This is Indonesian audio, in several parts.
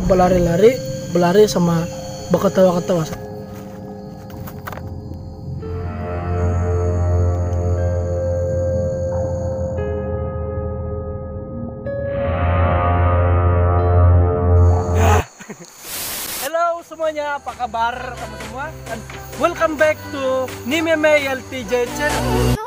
berlari-lari, berlari sama berketawa-ketawa. Halo semuanya, apa kabar kamu semua? And welcome back to Nimeme LTJ channel.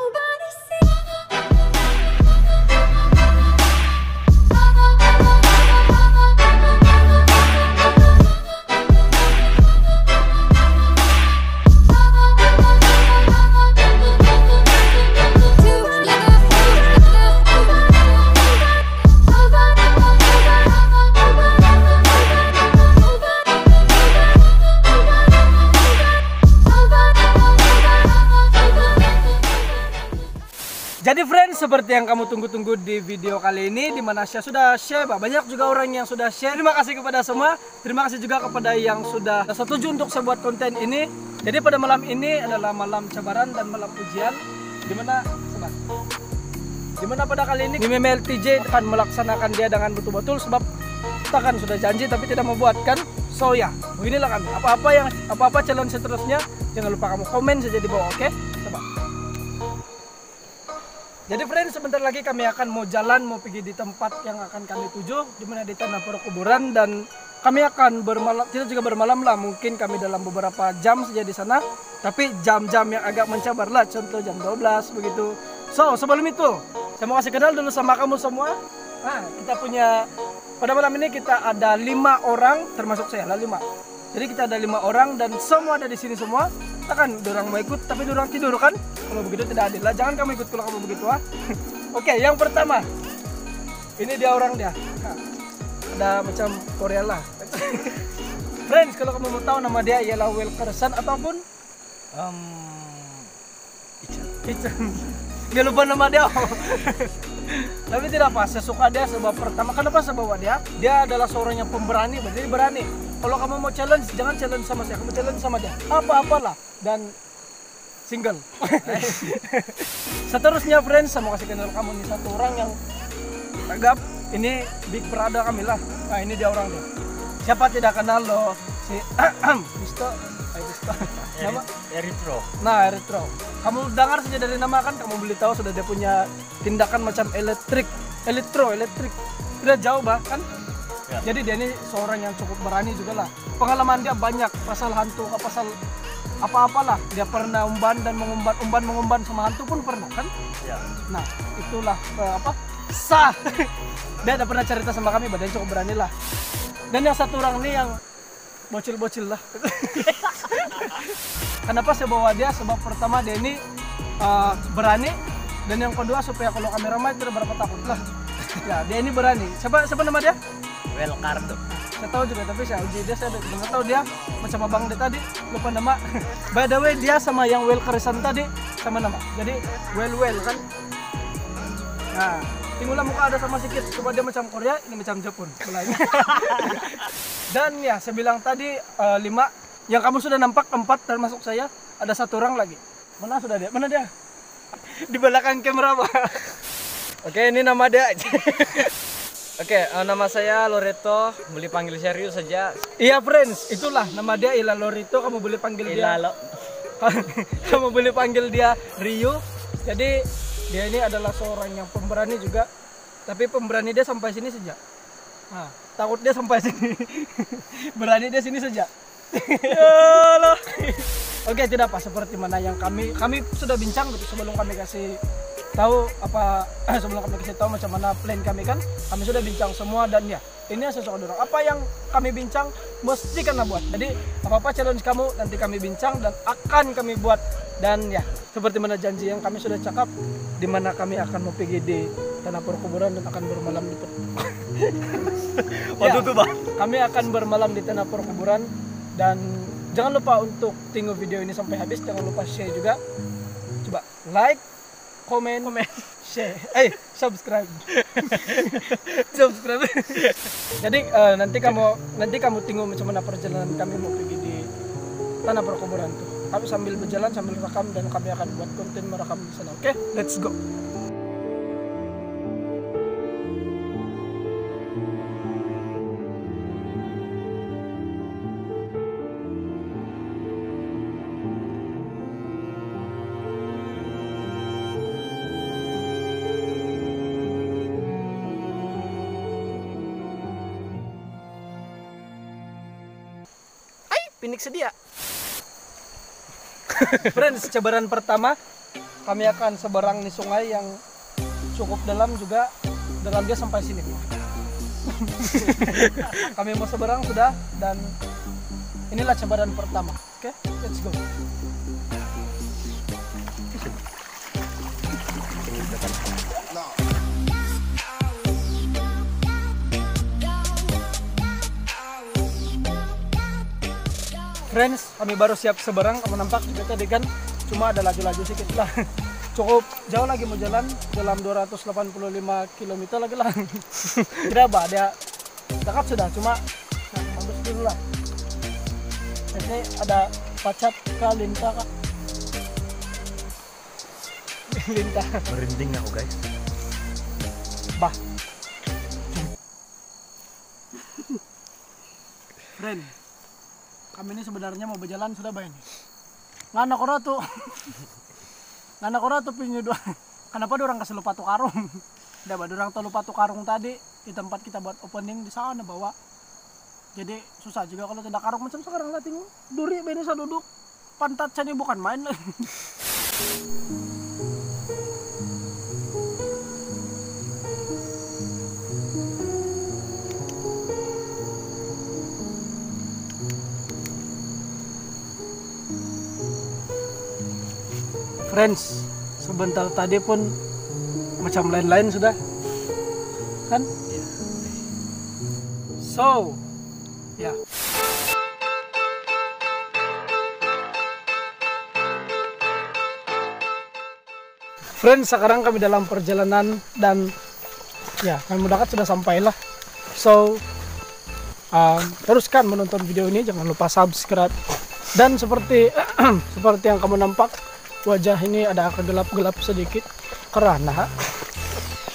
Jadi friends, seperti yang kamu tunggu-tunggu di video kali ini, dimana saya sudah share, banyak juga orang yang sudah share. Terima kasih kepada semua. Terima kasih juga kepada yang sudah setuju untuk saya buat konten ini. Jadi pada malam ini adalah malam cabaran dan malam ujian, dimana pada kali ini Nimeme LTJ akan melaksanakan dia dengan betul-betul, sebab kita kan sudah janji tapi tidak membuat kan. So ya, beginilah kami. Apa-apa challenge seterusnya, jangan lupa kamu komen saja di bawah, oke? Jadi friends, sebentar lagi kami akan mau jalan, mau pergi di tempat yang akan kami tuju, dimana di tanah perkuburan, dan kami akan bermalam, kita juga bermalam lah, mungkin kami dalam beberapa jam saja di sana, tapi jam-jam yang agak mencabar lah, contoh jam 12 begitu. So sebelum itu, saya mau kasih kenal dulu sama kamu semua. Nah, kita punya, pada malam ini kita ada 5 orang, termasuk saya lah 5. Jadi kita ada 5 orang dan semua ada di sini semua. Kan dorang mau ikut tapi dorang tidur kan, kalau begitu tidak adil lah, jangan kamu ikut kalau kamu begitu ah. Oke, yang pertama ini dia orang dia, nah, ada macam Korea lah. Friends, kalau kamu mau tahu nama dia ialah Welkersan ataupun Ichan. Dia lupa nama dia. Tapi tidak apa, saya suka dia sebab pertama, kenapa saya bawa dia? Dia adalah seorang yang pemberani, jadi berani. Kalau kamu mau challenge, jangan challenge sama saya, kamu challenge sama dia. Apa-apalah, dan single. Seterusnya friends, saya mau kasih kenal kamu nih satu orang yang tegap. Ini big brother kami lah. Nah ini dia orang dia. Siapa tidak kenal loh, si Mister nama Eritro. Nah, Eritro. Kamu dengar saja dari nama kan, kamu boleh tahu sudah dia punya tindakan macam elektrik. Tidak jauh bahkan. Ya. Jadi dia ini seorang yang cukup berani juga lah. Pengalaman dia banyak, pasal hantu, pasal apa-apalah. Dia pernah umban dan mengumban sama hantu pun pernah kan? Ya. Nah, itulah sah. Dia ada pernah cerita sama kami, badannya cukup berani lah. Dan yang satu orang ini yang bocil-bocil lah. Kenapa saya bawa dia? Sebab pertama dia ini berani, dan yang kedua supaya kalau kameramen tidak berapa takut lah. Ya, dia ini berani. Siapa nama dia? Welkardo. Saya tahu juga, tapi saya uji dia, saya nggak tahu dia macam abang dia tadi, lupa nama. By the way, dia sama yang Welkersan tadi sama nama. Jadi well kan. Nah, tinggallah muka ada sama sedikit. Coba dia macam Korea, ini macam Jepun. Dan ya, saya bilang tadi 5. Yang kamu sudah nampak 4 termasuk saya. Ada satu orang lagi. Mana sudah dia? Mana dia? Di belakang kamera Pak. Oke, ini nama dia. Oke, nama saya Loreto. Boleh panggil serius saja. Iya friends, itulah nama dia ialah Loreto. Kamu boleh panggil dia. Kamu boleh panggil dia Rio. Jadi dia ini adalah seorang yang pemberani juga. Tapi pemberani dia sampai sini saja. Nah, takut dia sampai sini. Berani dia sini saja. Yalah. Oke, tidak apa, seperti mana yang kami sudah bincang gitu sebelum kami kasih tahu macam mana plan kami kan. Kami sudah bincang semua dan ya, ini yang sesuatu orang. Apa yang kami bincang mesti kena buat. Jadi apa-apa challenge kamu nanti kami bincang dan akan kami buat. Dan ya, seperti mana janji yang kami sudah cakap, di mana kami akan mau pergi di tanah perkuburan dan akan bermalam di kami akan bermalam di tanah perkuburan. Dan jangan lupa untuk tengok video ini sampai habis. Jangan lupa share juga. Coba like, komen, share, subscribe. Jadi nanti kamu tengok macam mana perjalanan kami mau pergi di tanah perkuburan tuh. Kami sambil berjalan sambil rekam dan kami akan buat konten merekam di sana. Oke, let's go. pindik sedia. Friends, sebaran pertama kami akan seberang di sungai yang cukup dalam juga. Dalam dia sampai sini. Kami mau seberang sudah dan inilah sebaran pertama. Oke, let's go. Friends, kami baru siap seberang. Kamu nampak juga tadi kan cuma ada laju-laju sedikit lah. Cukup jauh lagi mau jalan dalam 285 km lagi lah. Berapa dia dekat sudah, cuma bagus dulu lah. Ini ada pacat ke lintah kak. Lintah. Merinding aku guys. Bah. Friend, kami ini sebenarnya mau berjalan sudah bayang. Ngana kora tuh. Ngana kora tuh pinyu dua. Kenapa orang kasih lupa tuh karung? Udah orang tuh lupa tuh karung tadi di tempat kita buat opening di sana bawa. Jadi susah juga kalau tidak karung macam sekarang lah tinggal duri benisa duduk pantat ini bukan main lagi. Friends, sebentar tadi pun macam lain-lain sudah kan? So, ya. Friends, sekarang kami dalam perjalanan dan ya kami mendekat sudah sampailah. So, teruskan menonton video ini, jangan lupa subscribe. Dan seperti yang kamu nampak, wajah ini ada kegelap-gelap sedikit karena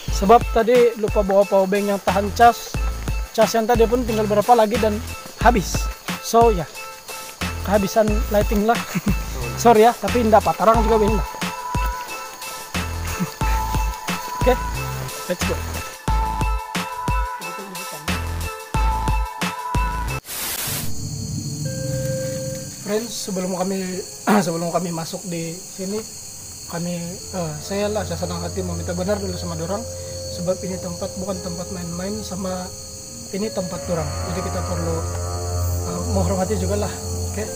sebab tadi lupa bawa power bank yang tahan cas yang tadi pun tinggal berapa lagi dan habis. So ya, kehabisan lighting lah. Sorry ya, tapi tidak apa, terang juga benda. Oke, let's go. Friends, sebelum kami masuk di sini, saya senang hati meminta benar dulu sama dorang, sebab ini tempat bukan tempat main-main, sama ini tempat dorang, jadi kita perlu menghormati juga lah. Oke.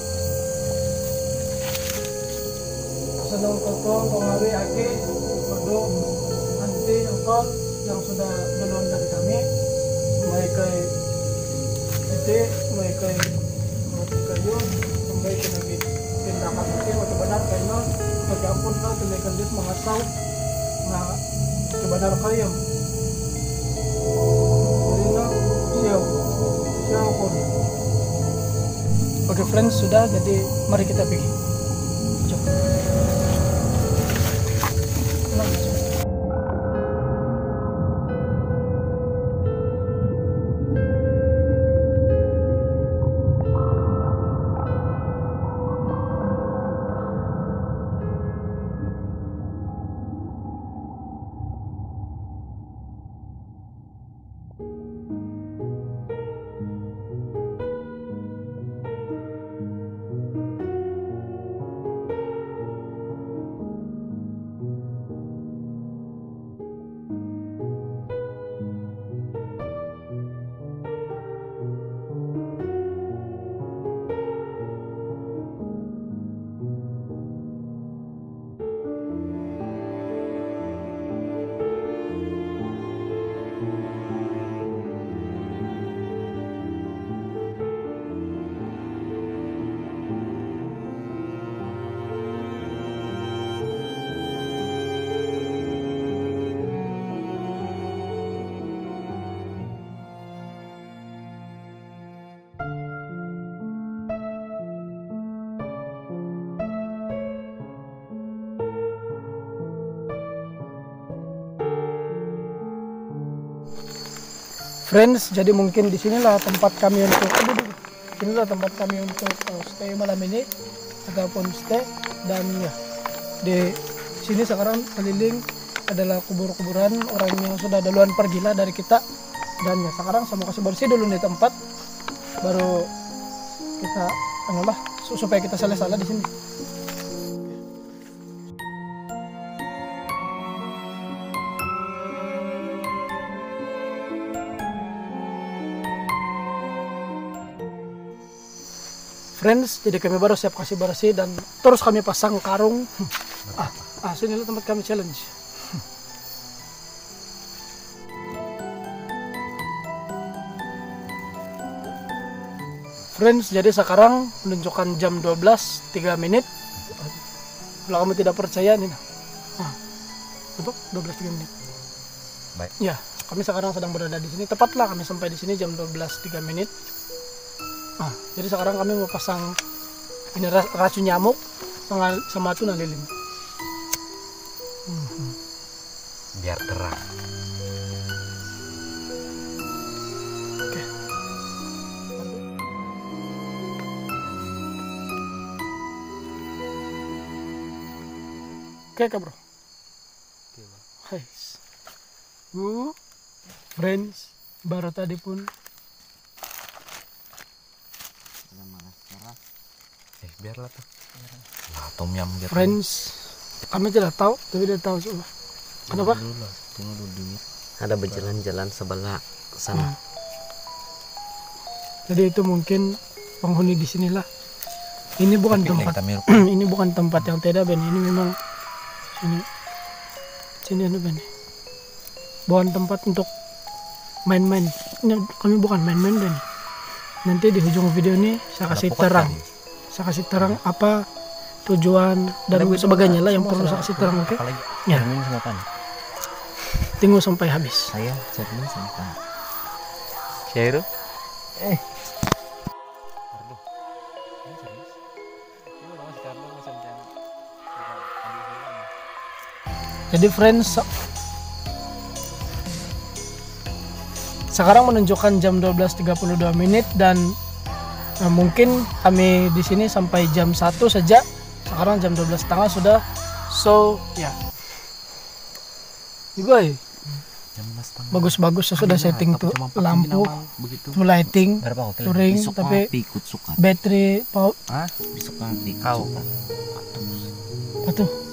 Senang potong pengaruhi aki produk nanti engkol yang sudah duluan dari kami, mulai ke titik, mulai ke roti kayu, baik lagi tindakan mungkin waktu benar kayaknya tergampun lah tindakan dia mengasau nah kebenar kayam jadi no siap pun. Oke friends, sudah, jadi mari kita pergi. Coba. Friends, jadi mungkin di sinilah tempat kami untuk stay malam ini ataupun stay, dan ya di sini sekarang keliling adalah kubur-kuburan orang yang sudah duluan pergilah dari kita, dan ya sekarang saya mau kasih bersih dulu di tempat baru kita anu lah supaya kita salah-salah di sini. Friends, jadi kami baru siap kasih bersih dan terus kami pasang karung. Sini lah tempat kami challenge. Friends, jadi sekarang menunjukkan jam 12.03. Kalau kamu tidak percaya nih, untuk 12.03. Baik. Ya, kami sekarang sedang berada di sini. Tepatlah kami sampai di sini jam 12.03. Jadi sekarang kami mau pasang ini racun nyamuk sama tuna lilin. Biar terang. Oke. Oke, Kak Bro. Hai. Friends, baru tadi pun Biarlah tuh. Nah, tom yum biar. Friends, kami tidak tahu, tapi dia tahu semua. Kenapa? Tunggu dulu. Ada berjalan-jalan sebelah sana. Jadi itu mungkin penghuni di sinilah. Ini bukan tempat. Ini bukan tempat yang tidak, Ben. Ini memang sini anu, Ben. Bukan tempat untuk main-main. Ini kami bukan main-main, Ben. Nanti di ujung video ini saya kasih terang. Saya kasih terang apa tujuan dan sebagainya lah yang perlu saya kasih terang, oke? Ya. Tunggu sampai habis. Saya cermin sampai. Syairu? Jadi friends, sekarang menunjukkan jam 12.32 dan mungkin kami di sini sampai jam 1 saja. Sekarang jam 12.30 sudah. So, ya. Iboy. Bagus-bagus sudah setting tuh lampu, lighting, touring, tapi battery power. Besok nanti kau. Atuh.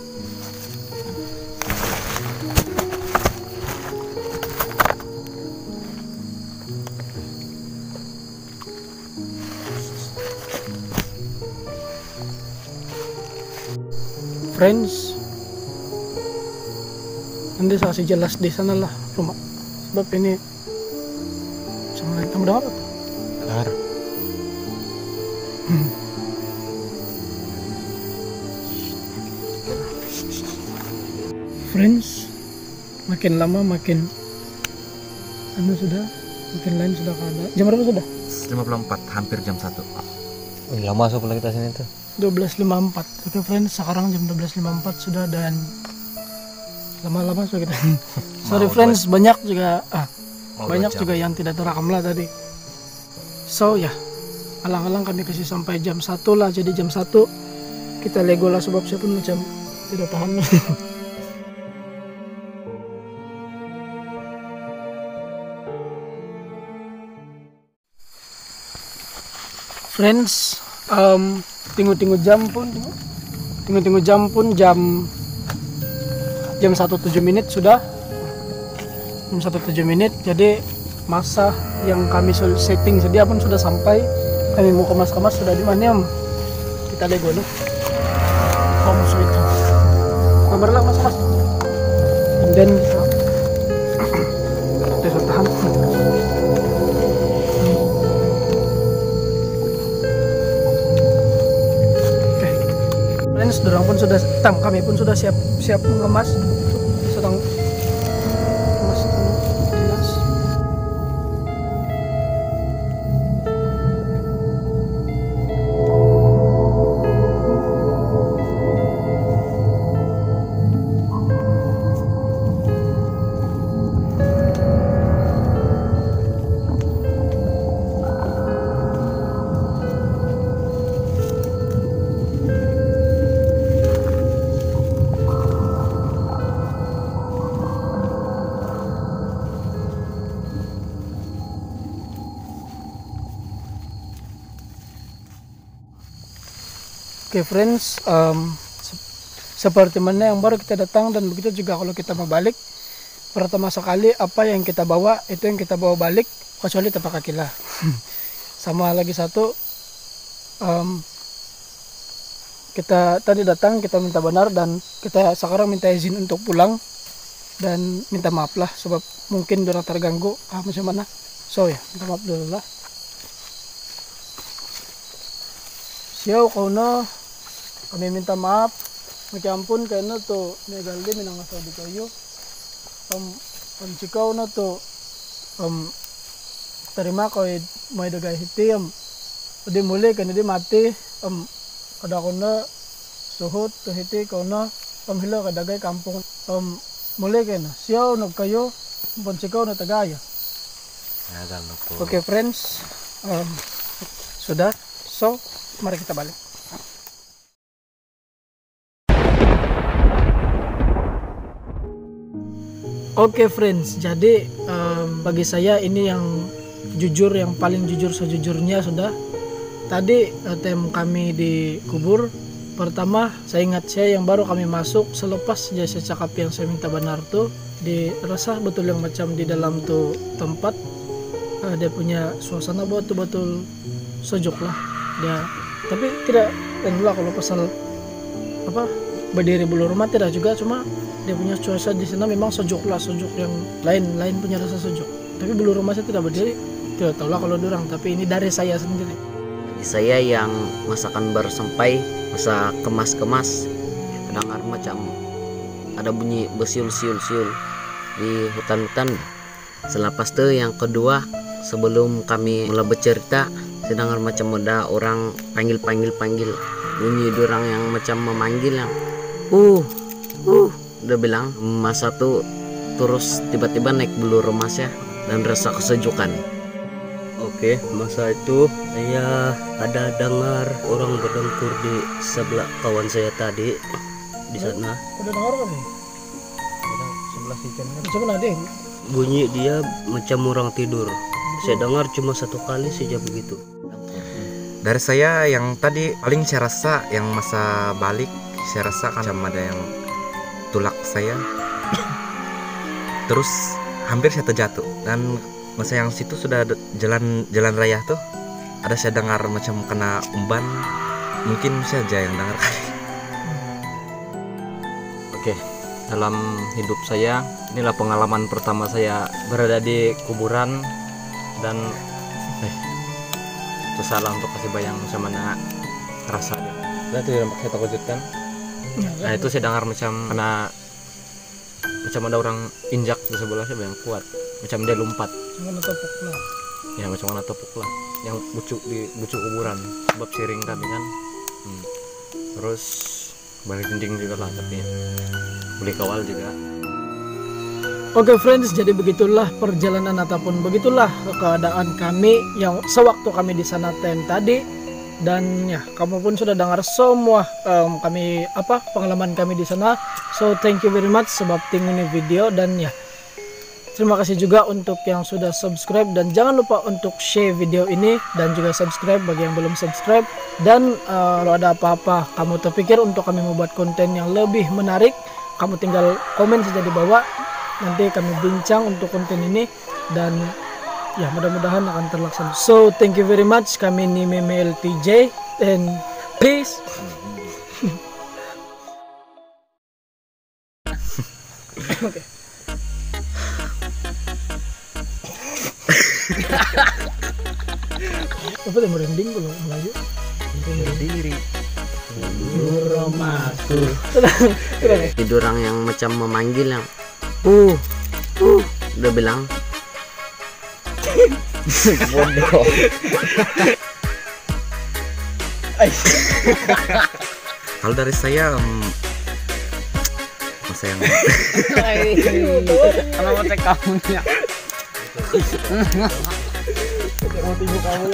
Friends, nanti saya kasih jelas di sana lah rumah, sebab ini sama kamu dengar apa? Dengar. Friends, makin lama makin makin lain sudah kada. Jam berapa sudah? 54, hampir jam 1. Lama masuk kita sini tuh. 12.54. Oke friends, sekarang jam 12.54 sudah dan lama-lama sudah kita. Sorry friends, banyak juga yang tidak terekam lah tadi. So ya, alang-alang kami kasih sampai jam 1 lah. Jadi jam 1 kita lego lah, sebab saya pun macam tidak paham. Friends, tunggu jam pun jam 1:07 sudah. Jam 1:07, jadi masa yang kami setting sedia pun sudah sampai. Kami mau kemas-kemas sudah di mana, kita lego nih. Musuh itu kabar lah mas. And then kita tahan. Dorang pun sudah kami pun sudah siap mengemas, sedang kemas jelas. Oke friends, seperti mana yang baru kita datang dan begitu juga kalau kita mau balik, pertama sekali apa yang kita bawa itu yang kita bawa balik, kecuali tapak kaki lah. Sama lagi satu, kita tadi datang kita minta benar dan kita sekarang minta izin untuk pulang dan minta maaf lah sebab mungkin dorang terganggu macam mana. So ya, minta maaf dulu lah. Siau kau no, kami minta maaf. Ampun karena tuh negaldi minang asal di kayu. Cikau na tuh terima kau may dagay hiti udi muli kan di mati kada ko na suhot to hiti kau na hilo kadagay kampung muli kan siau nag kayo cikau na tagaya. Oke friends, sudah, so mari kita balik. Oke friends, jadi bagi saya ini yang jujur, yang paling jujur sejujurnya sudah. Tadi tem kami dikubur. Pertama saya ingat saya yang baru kami masuk selepas saya cakap yang saya minta benar tuh, dirasa betul yang macam di dalam tuh tempat dia punya suasana betul-betul sejuk lah dia, tapi tidak enggak kalau pasal apa berdiri bulu rumah tidak juga, cuma dia punya cuaca di sana memang sejuk lah, sejuk yang lain punya rasa sejuk, tapi bulu rumah saya tidak berdiri, tidak tahu lah kalau dorang, tapi ini dari saya sendiri. Saya yang masakan baru sampai masa kemas-kemas dengar macam ada bunyi bersiul-siul di hutan-hutan. Selepas itu yang kedua sebelum kami mulai bercerita sedang macam ada orang panggil bunyi dorang yang macam memanggil yang udah bilang masa tuh terus tiba-tiba naik bulu remasnya dan rasa kesejukan. Oke, masa itu saya ada dengar orang berdengkur di sebelah kawan saya tadi di sana. Udah dengar kan nih? Sebelah situ Coba deh. Bunyi dia macam orang tidur. Saya dengar cuma satu kali saja begitu. Dari saya yang tadi paling saya rasa yang masa balik saya rasa macam ada yang tulak saya. Terus hampir saya terjatuh dan masa yang situ sudah jalan raya tuh ada saya dengar macam kena umban, mungkin saja yang dengar kali. Oke, dalam hidup saya inilah pengalaman pertama saya berada di kuburan dan itu salah untuk kasih bayang sama mana rasanya. Nah itu yang saya takutkan. Nah itu saya dengar macam kena macam ada orang injak di sebelah saya yang kuat, macam dia lompat. Cuma tepuk lah. Ya macam mana tepuk lah, yang bucuk di bucuk kuburan sebab siring kami kan. Terus balik dinding juga lah, tapi boleh kawal juga. Oke friends, jadi begitulah perjalanan ataupun begitulah keadaan kami yang sewaktu kami di sana tadi, dan ya kamu pun sudah dengar semua kami pengalaman kami di sana. So thank you very much sebab tinggal video, dan ya terima kasih juga untuk yang sudah subscribe, dan jangan lupa untuk share video ini dan juga subscribe bagi yang belum subscribe. Dan kalau ada apa-apa kamu terpikir untuk kami membuat konten yang lebih menarik, kamu tinggal komen saja di bawah. Nanti kami bincang untuk konten ini dan ya mudah-mudahan akan terlaksana. So thank you very much. Kami ni Meme LTJ and peace. Oke. Apa yang merinding kalau melaju? Berdiri. Rumahku. Tidur orang yang macam memanggil yang udah bilang bodoh. Kalau dari saya masa yang kalau mau cek kamu ya. Mau tidur kamu.